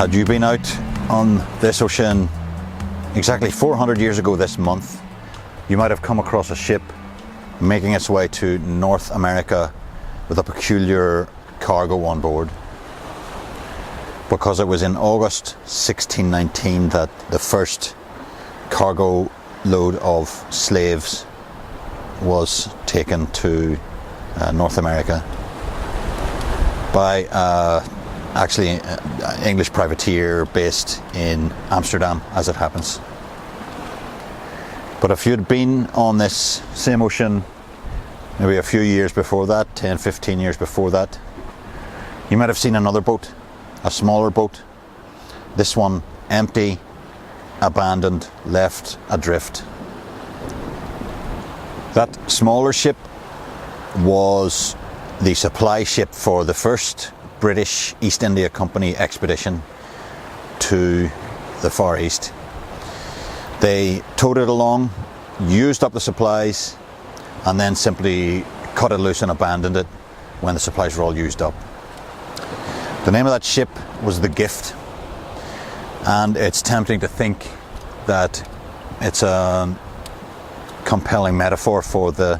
Had you been out on this ocean exactly 400 years ago this month, you might have come across a ship making its way to North America with a peculiar cargo on board. Because it was in August 1619 that the first cargo load of slaves was taken to North America by actually an English privateer based in Amsterdam, as it happens. But if you'd been on this same ocean maybe a few years before that, 10, 15 years before that, you might have seen another boat, a smaller boat. This one empty, abandoned, left adrift. That smaller ship was the supply ship for the first British East India Company expedition to the Far East. They towed it along, used up the supplies, and then simply cut it loose and abandoned it when the supplies were all used up. The name of that ship was the Gift, and it's tempting to think that it's a compelling metaphor for the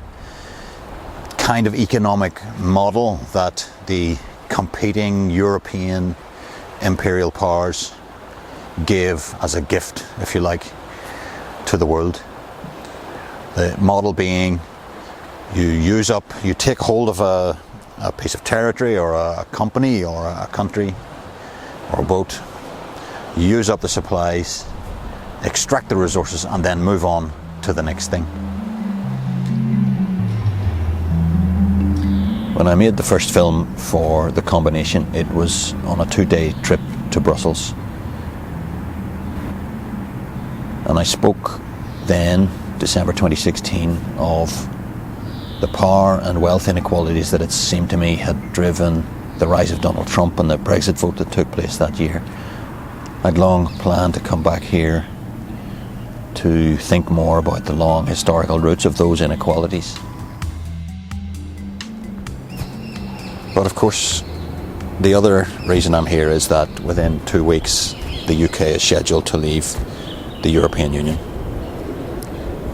kind of economic model that the competing European imperial powers gave as a gift, if you like, to the world. The model being you take hold of a piece of territory or a company or a country or a boat, you use up the supplies, extract the resources, and then move on to the next thing. When I made the first film for The Combination, it was on a 2-day trip to Brussels. And I spoke then, December 2016, of the power and wealth inequalities that it seemed to me had driven the rise of Donald Trump and the Brexit vote that took place that year. I'd long planned to come back here to think more about the long historical roots of those inequalities. But of course, the other reason I'm here is that within 2 weeks the UK is scheduled to leave the European Union.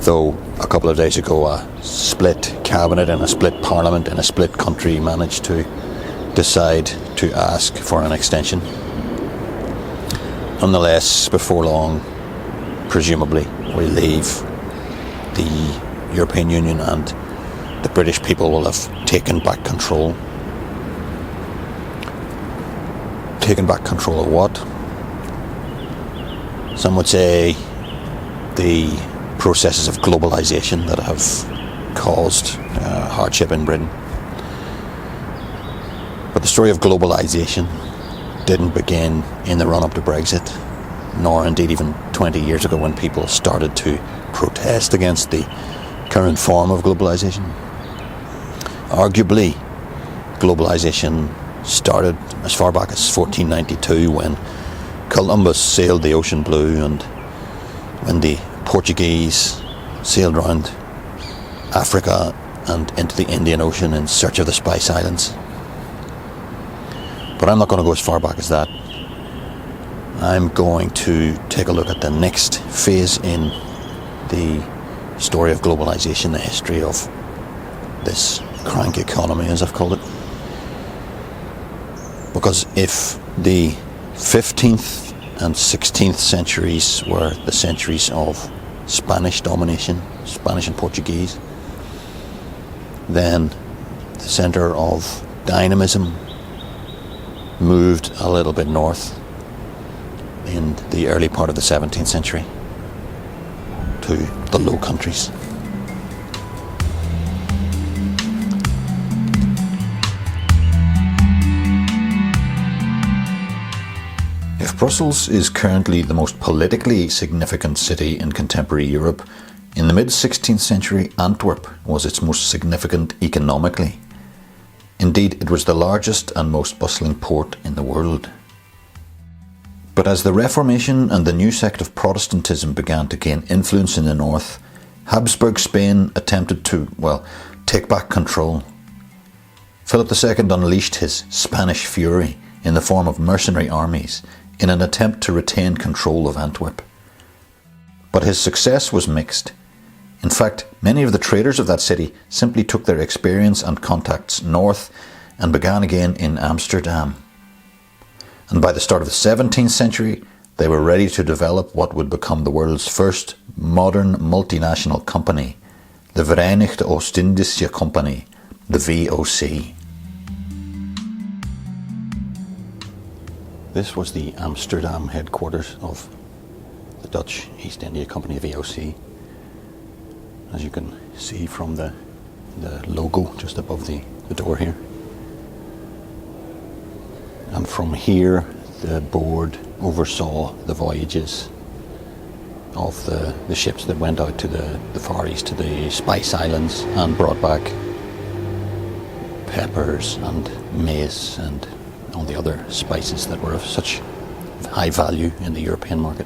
Though a couple of days ago a split cabinet and a split parliament in a split country managed to decide to ask for an extension. Nonetheless, before long, presumably, we leave the European Union and the British people will have taken back control. Taken back control of what? Some would say the processes of globalisation that have caused hardship in Britain. But the story of globalisation didn't begin in the run-up to Brexit, nor indeed even 20 years ago when people started to protest against the current form of globalisation. Arguably, globalisation started as far back as 1492 when Columbus sailed the ocean blue and when the Portuguese sailed around Africa and into the Indian Ocean in search of the Spice Islands. But I'm not going to go as far back as that. I'm going to take a look at the next phase in the story of globalisation, the history of this crank economy, as I've called it. Because if the 15th and 16th centuries were the centuries of Spanish domination, Spanish and Portuguese, then the centre of dynamism moved a little bit north in the early part of the 17th century to the Low Countries. If Brussels is currently the most politically significant city in contemporary Europe, in the mid-16th century Antwerp was its most significant economically. Indeed, it was the largest and most bustling port in the world. But as the Reformation and the new sect of Protestantism began to gain influence in the north, Habsburg Spain attempted to, take back control. Philip II unleashed his Spanish fury in the form of mercenary armies in an attempt to retain control of Antwerp. But his success was mixed. In fact, many of the traders of that city simply took their experience and contacts north and began again in Amsterdam. And by the start of the 17th century, they were ready to develop what would become the world's first modern multinational company, the Verenigde Oost-Indische Company, the VOC. This was the Amsterdam headquarters of the Dutch East India Company, VOC. As you can see from the logo just above the door here. And from here, the board oversaw the voyages of the ships that went out to the Far East, to the Spice Islands, and brought back peppers and maize and all the other spices that were of such high value in the European market.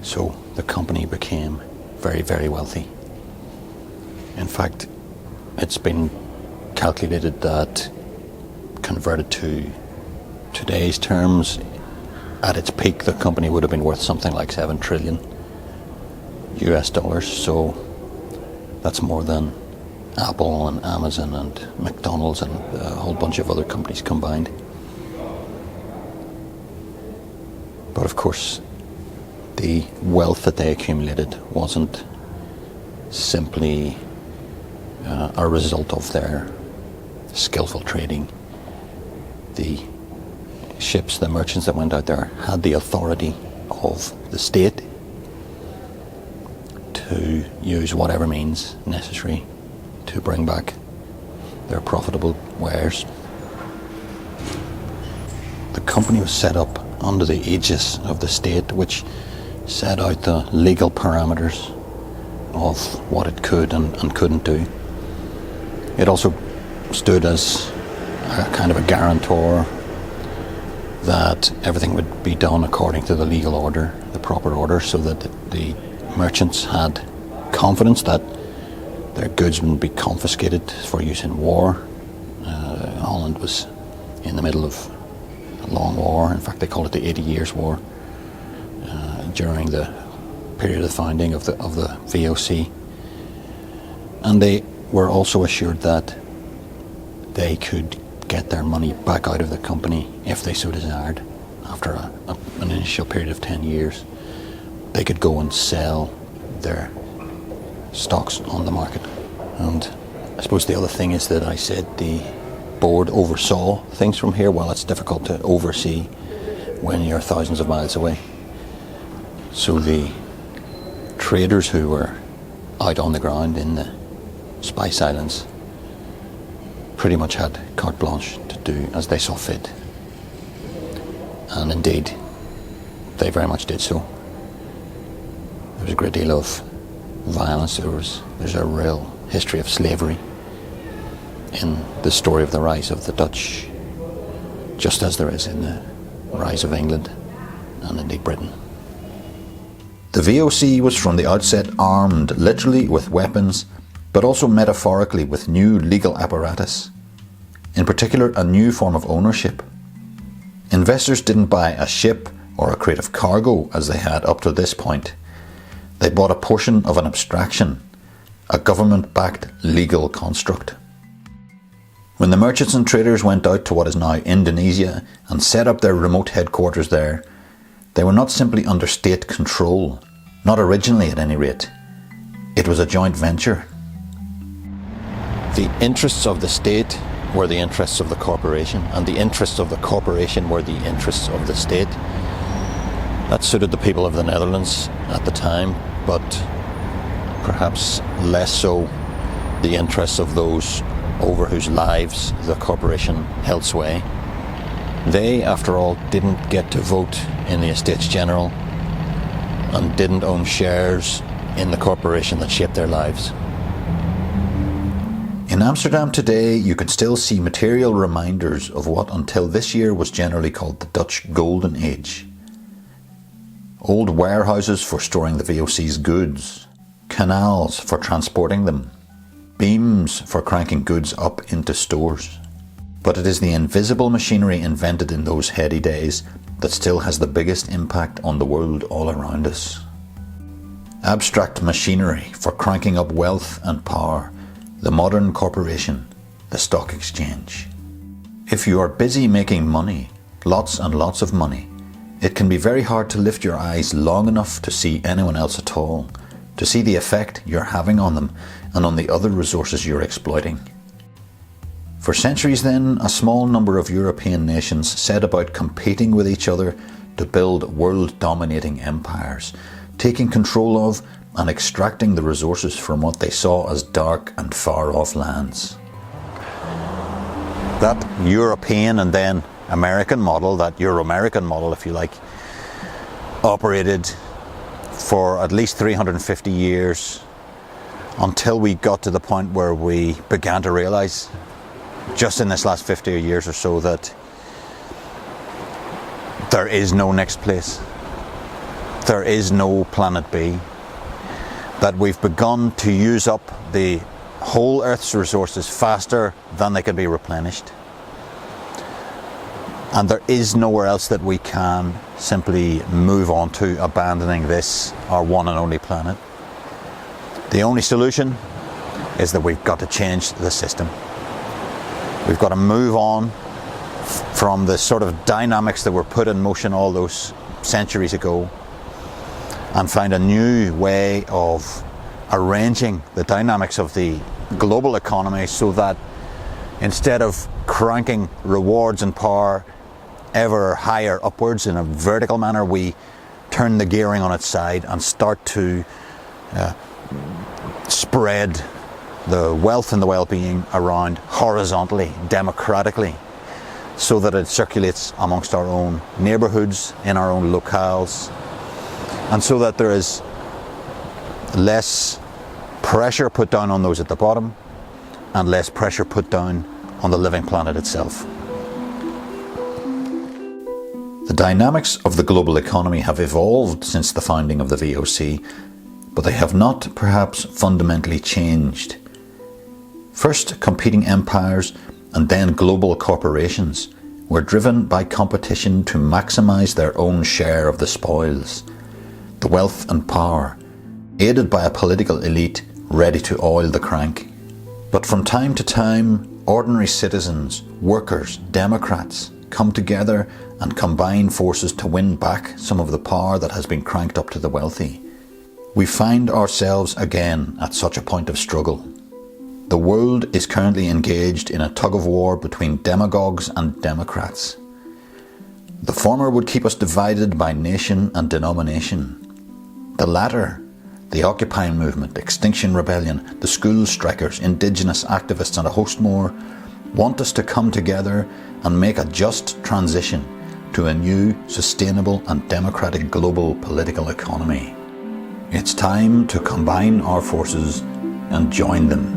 So the company became very, very wealthy. In fact, it's been calculated that, converted to today's terms, at its peak the company would have been worth something like $7 trillion US dollars. So that's more than Apple and Amazon and McDonald's and a whole bunch of other companies combined. But of course, the wealth that they accumulated wasn't simply a result of their skillful trading. The ships, the merchants that went out there, had the authority of the state to use whatever means necessary to bring back their profitable wares. The company was set up under the aegis of the state, which set out the legal parameters of what it could and couldn't do. It also stood as a kind of a guarantor that everything would be done according to the legal order, the proper order, so that the merchants had confidence that their goods wouldn't be confiscated for use in war. Holland was in the middle of a long war. In fact, they called it the 80 Years' War during the period of the founding of the VOC. And they were also assured that they could get their money back out of the company if they so desired. After an initial period of 10 years, they could go and sell their stocks on the market. And I suppose the other thing is that I said the board oversaw things from here. Well, it's difficult to oversee when you're thousands of miles away. So the traders who were out on the ground in the Spice Islands pretty much had carte blanche to do as they saw fit. And indeed, they very much did so. There was a great deal of violence. There's a real history of slavery in the story of the rise of the Dutch, just as there is in the rise of England and indeed Britain. The VOC was from the outset armed literally with weapons, but also metaphorically with new legal apparatus. In particular, a new form of ownership. Investors didn't buy a ship or a crate of cargo as they had up to this point. They bought a portion of an abstraction, a government-backed legal construct. When the merchants and traders went out to what is now Indonesia and set up their remote headquarters there, they were not simply under state control, not originally at any rate. It was a joint venture. The interests of the state were the interests of the corporation, and the interests of the corporation were the interests of the state. That suited the people of the Netherlands at the time, but perhaps less so the interests of those over whose lives the corporation held sway. They, after all, didn't get to vote in the Estates General and didn't own shares in the corporation that shaped their lives. In Amsterdam today, you can still see material reminders of what until this year was generally called the Dutch Golden Age. Old warehouses for storing the VOC's goods, canals for transporting them, beams for cranking goods up into stores. But it is the invisible machinery invented in those heady days that still has the biggest impact on the world all around us. Abstract machinery for cranking up wealth and power, the modern corporation, the stock exchange. If you are busy making money, lots and lots of money, it can be very hard to lift your eyes long enough to see anyone else at all, to see the effect you're having on them and on the other resources you're exploiting. For centuries then, a small number of European nations set about competing with each other to build world-dominating empires, taking control of and extracting the resources from what they saw as dark and far-off lands. That European and then American model, that Euro-American model if you like, operated for at least 350 years until we got to the point where we began to realise, just in this last 50 years or so, that there is no next place. There is no planet B. That we've begun to use up the whole Earth's resources faster than they can be replenished. And there is nowhere else that we can simply move on to, abandoning this, our one and only planet. The only solution is that we've got to change the system. We've got to move on from the sort of dynamics that were put in motion all those centuries ago and find a new way of arranging the dynamics of the global economy so that instead of cranking rewards and power ever higher upwards in a vertical manner, we turn the gearing on its side and start to spread the wealth and the well-being around horizontally, democratically, so that it circulates amongst our own neighbourhoods, in our own locales, and so that there is less pressure put down on those at the bottom and less pressure put down on the living planet itself. The dynamics of the global economy have evolved since the founding of the VOC, but they have not perhaps fundamentally changed. First, competing empires and then global corporations were driven by competition to maximise their own share of the spoils, the wealth and power, aided by a political elite ready to oil the crank. But from time to time, ordinary citizens, workers, democrats come together and combine forces to win back some of the power that has been cranked up to the wealthy. We find ourselves again at such a point of struggle. The world is currently engaged in a tug-of-war between demagogues and democrats. The former would keep us divided by nation and denomination. The latter, the Occupy movement, Extinction Rebellion, the school strikers, indigenous activists and a host more, want us to come together and make a just transition to a new, sustainable and democratic global political economy. It's time to combine our forces and join them.